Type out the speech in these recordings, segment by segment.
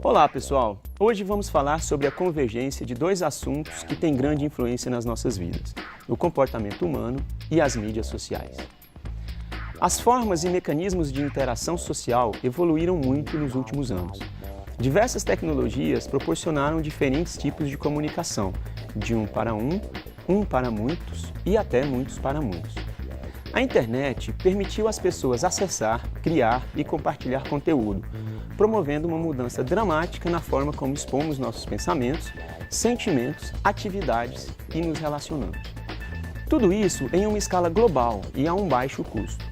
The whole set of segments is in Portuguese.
Olá pessoal, hoje vamos falar sobre a convergência de dois assuntos que têm grande influência nas nossas vidas, o comportamento humano e as mídias sociais. As formas e mecanismos de interação social evoluíram muito nos últimos anos. Diversas tecnologias proporcionaram diferentes tipos de comunicação, de um para muitos e até muitos para muitos. A internet permitiu às pessoas acessar, criar e compartilhar conteúdo, promovendo uma mudança dramática na forma como expomos nossos pensamentos, sentimentos, atividades e nos relacionamos. Tudo isso em uma escala global e a um baixo custo.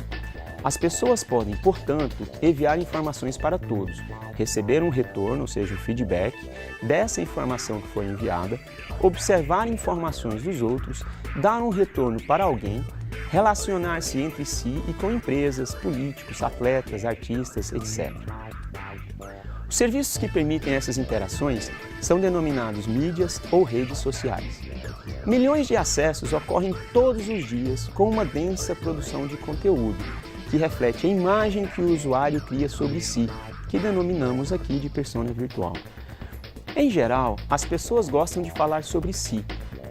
As pessoas podem, portanto, enviar informações para todos, receber um retorno, ou seja, um feedback, dessa informação que foi enviada, observar informações dos outros, dar um retorno para alguém, relacionar-se entre si e com empresas, políticos, atletas, artistas, etc. Os serviços que permitem essas interações são denominados mídias ou redes sociais. Milhões de acessos ocorrem todos os dias com uma densa produção de conteúdo, que reflete a imagem que o usuário cria sobre si, que denominamos aqui de persona virtual. Em geral, as pessoas gostam de falar sobre si,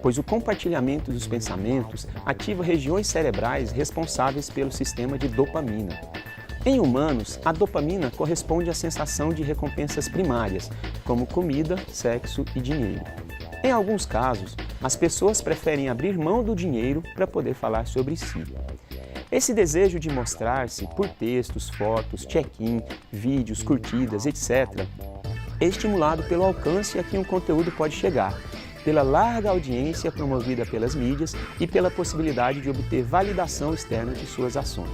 pois o compartilhamento dos pensamentos ativa regiões cerebrais responsáveis pelo sistema de dopamina. Em humanos, a dopamina corresponde à sensação de recompensas primárias, como comida, sexo e dinheiro. Em alguns casos, as pessoas preferem abrir mão do dinheiro para poder falar sobre si. Esse desejo de mostrar-se por textos, fotos, check-in, vídeos, curtidas, etc., é estimulado pelo alcance a que um conteúdo pode chegar, pela larga audiência promovida pelas mídias e pela possibilidade de obter validação externa de suas ações.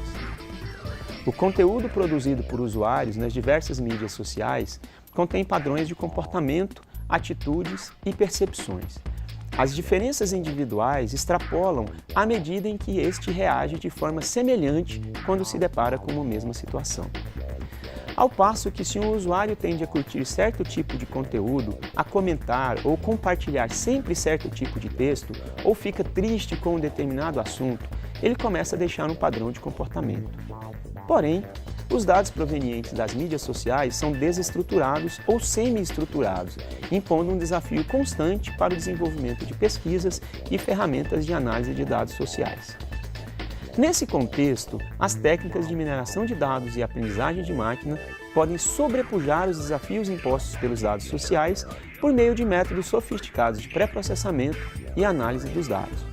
O conteúdo produzido por usuários nas diversas mídias sociais contém padrões de comportamento, atitudes e percepções. As diferenças individuais extrapolam à medida em que este reage de forma semelhante quando se depara com uma mesma situação. Ao passo que, se um usuário tende a curtir certo tipo de conteúdo, a comentar ou compartilhar sempre certo tipo de texto, ou fica triste com um determinado assunto, ele começa a deixar um padrão de comportamento. Porém, os dados provenientes das mídias sociais são desestruturados ou semi-estruturados, impondo um desafio constante para o desenvolvimento de pesquisas e ferramentas de análise de dados sociais. Nesse contexto, as técnicas de mineração de dados e aprendizagem de máquina podem sobrepujar os desafios impostos pelos dados sociais por meio de métodos sofisticados de pré-processamento e análise dos dados.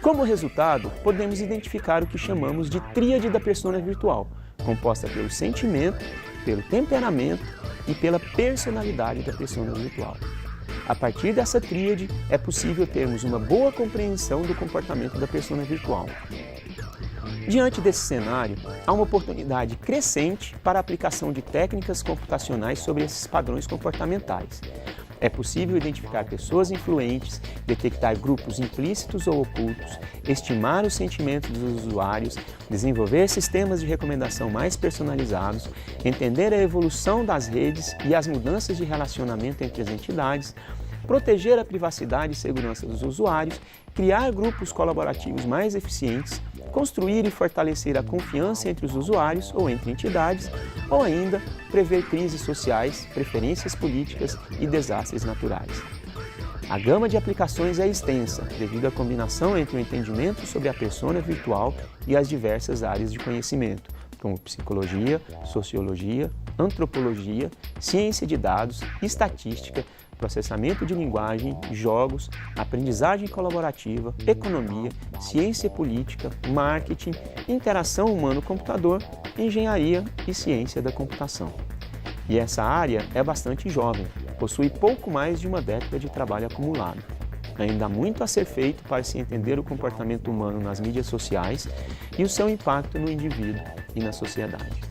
Como resultado, podemos identificar o que chamamos de tríade da persona virtual, composta pelo sentimento, pelo temperamento e pela personalidade da persona virtual. A partir dessa tríade, é possível termos uma boa compreensão do comportamento da persona virtual. Diante desse cenário, há uma oportunidade crescente para a aplicação de técnicas computacionais sobre esses padrões comportamentais. É possível identificar pessoas influentes, detectar grupos implícitos ou ocultos, estimar os sentimentos dos usuários, desenvolver sistemas de recomendação mais personalizados, entender a evolução das redes e as mudanças de relacionamento entre as entidades, proteger a privacidade e segurança dos usuários, criar grupos colaborativos mais eficientes, construir e fortalecer a confiança entre os usuários ou entre entidades, ou ainda prever crises sociais, preferências políticas e desastres naturais. A gama de aplicações é extensa, devido à combinação entre o entendimento sobre a persona virtual e as diversas áreas de conhecimento, como psicologia, sociologia, antropologia, ciência de dados, estatística, processamento de linguagem, jogos, aprendizagem colaborativa, economia, ciência política, marketing, interação humano-computador, engenharia e ciência da computação. E essa área é bastante jovem, possui pouco mais de uma década de trabalho acumulado. Ainda há muito a ser feito para se entender o comportamento humano nas mídias sociais e o seu impacto no indivíduo e na sociedade.